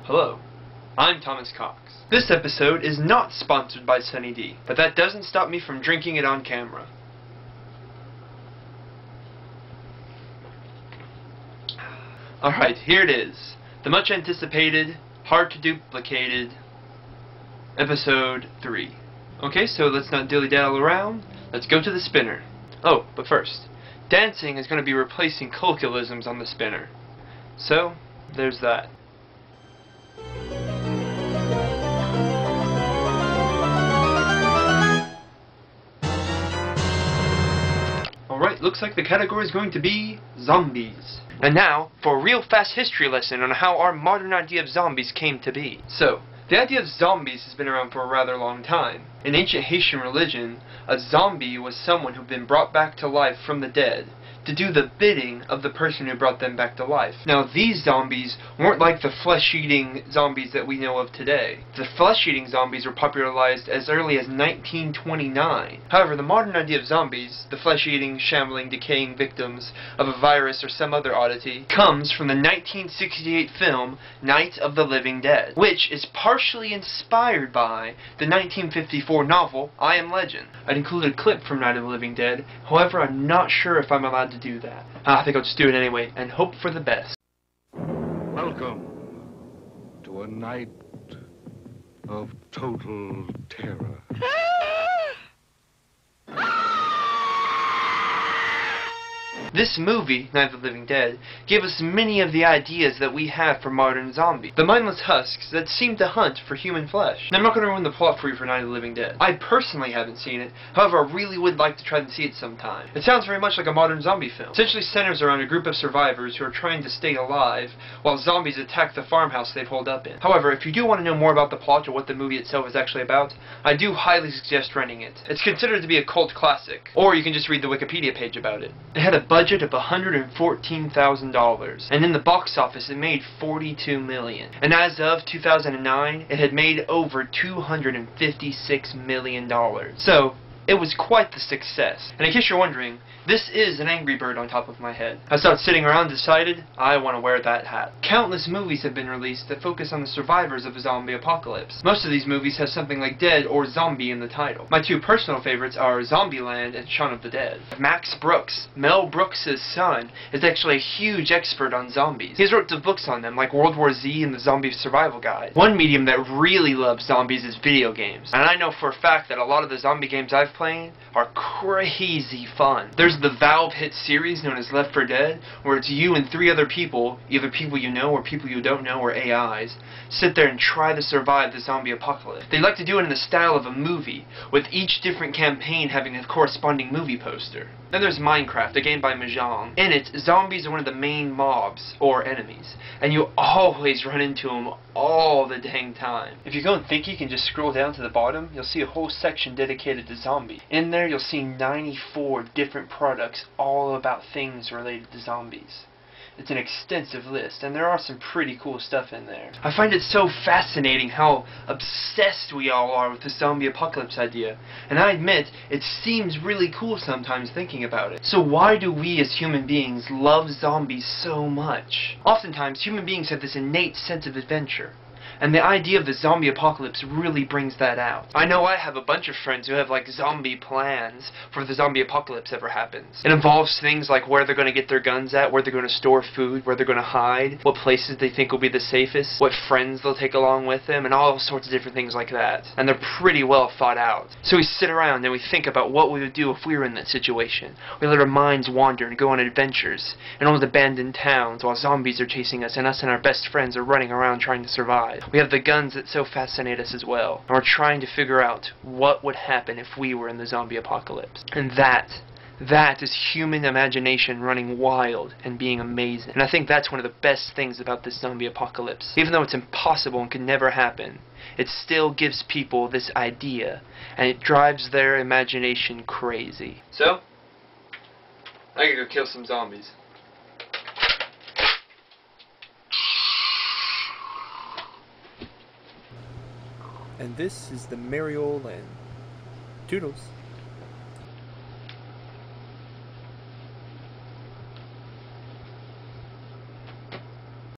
Hello, I'm Thomas Cox. This episode is not sponsored by Sunny D, but that doesn't stop me from drinking it on camera. Alright, here it is. The much anticipated, hard to duplicated, episode 3. Okay, so let's not dilly-daddle around. Let's go to the spinner. Oh, but first, dancing is going to be replacing colloquialisms on the spinner. So, there's that. Alright, looks like the category is going to be zombies. And now, for a real fast history lesson on how our modern idea of zombies came to be. So, the idea of zombies has been around for a rather long time. In ancient Haitian religion, a zombie was someone who had been brought back to life from the dead to do the bidding of the person who brought them back to life. Now, these zombies weren't like the flesh-eating zombies that we know of today. The flesh-eating zombies were popularized as early as 1929. However, the modern idea of zombies, the flesh-eating, shambling, decaying victims of a virus or some other oddity, comes from the 1968 film Night of the Living Dead, which is partially inspired by the 1954 novel I Am Legend. I'd included a clip from Night of the Living Dead, however I'm not sure if I'm allowed to do that. I think I'll just do it anyway, and hope for the best. Welcome to a night of total terror. This movie, Night of the Living Dead, gave us many of the ideas that we have for modern zombies. The mindless husks that seem to hunt for human flesh. Now, I'm not going to ruin the plot for you for Night of the Living Dead. I personally haven't seen it, however I really would like to try and see it sometime. It sounds very much like a modern zombie film. Essentially centers around a group of survivors who are trying to stay alive while zombies attack the farmhouse they've holed up in. However, if you do want to know more about the plot or what the movie itself is actually about, I do highly suggest renting it. It's considered to be a cult classic, or you can just read the Wikipedia page about it. It had a budget of $114,000, and in the box office it made $42 million. And as of 2009, it had made over $256 million. So, it was quite the success. And in case you're wondering, this is an Angry Bird on top of my head. I started sitting around and decided I want to wear that hat. Countless movies have been released that focus on the survivors of a zombie apocalypse. Most of these movies have something like Dead or Zombie in the title. My two personal favorites are Zombieland and Shaun of the Dead. Max Brooks, Mel Brooks' son, is actually a huge expert on zombies. He's wrote the books on them, like World War Z and the Zombie Survival Guide. One medium that really loves zombies is video games. And I know for a fact that a lot of the zombie games I've played are crazy fun. There's the Valve hit series known as Left 4 Dead, where it's you and 3 other people, either people you know or people you don't know or AIs, sit there and try to survive the zombie apocalypse. They like to do it in the style of a movie, with each different campaign having a corresponding movie poster. Then there's Minecraft, a game by Mahjong. In it, zombies are one of the main mobs, or enemies, and you always run into them all the dang time. If you go and think you can just scroll down to the bottom, you'll see a whole section dedicated to zombies. In there, you'll see 94 different products all about things related to zombies. It's an extensive list, and there are some pretty cool stuff in there. I find it so fascinating how obsessed we all are with the zombie apocalypse idea, and I admit, it seems really cool sometimes thinking about it. So why do we as human beings love zombies so much? Oftentimes, human beings have this innate sense of adventure, and the idea of the zombie apocalypse really brings that out. I know I have a bunch of friends who have like zombie plans for the zombie apocalypse ever happens. It involves things like where they're going to get their guns at, where they're going to store food, where they're going to hide, what places they think will be the safest, what friends they'll take along with them, and all sorts of different things like that. And they're pretty well thought out. So we sit around and we think about what we would do if we were in that situation. We let our minds wander and go on adventures in old abandoned towns while zombies are chasing us and our best friends are running around trying to survive. We have the guns that so fascinate us as well, and we're trying to figure out what would happen if we were in the zombie apocalypse. And that is human imagination running wild and being amazing. And I think that's one of the best things about this zombie apocalypse. Even though it's impossible and could never happen, it still gives people this idea, and it drives their imagination crazy. So, I gotta go kill some zombies. And this is the merry old land. Toodles.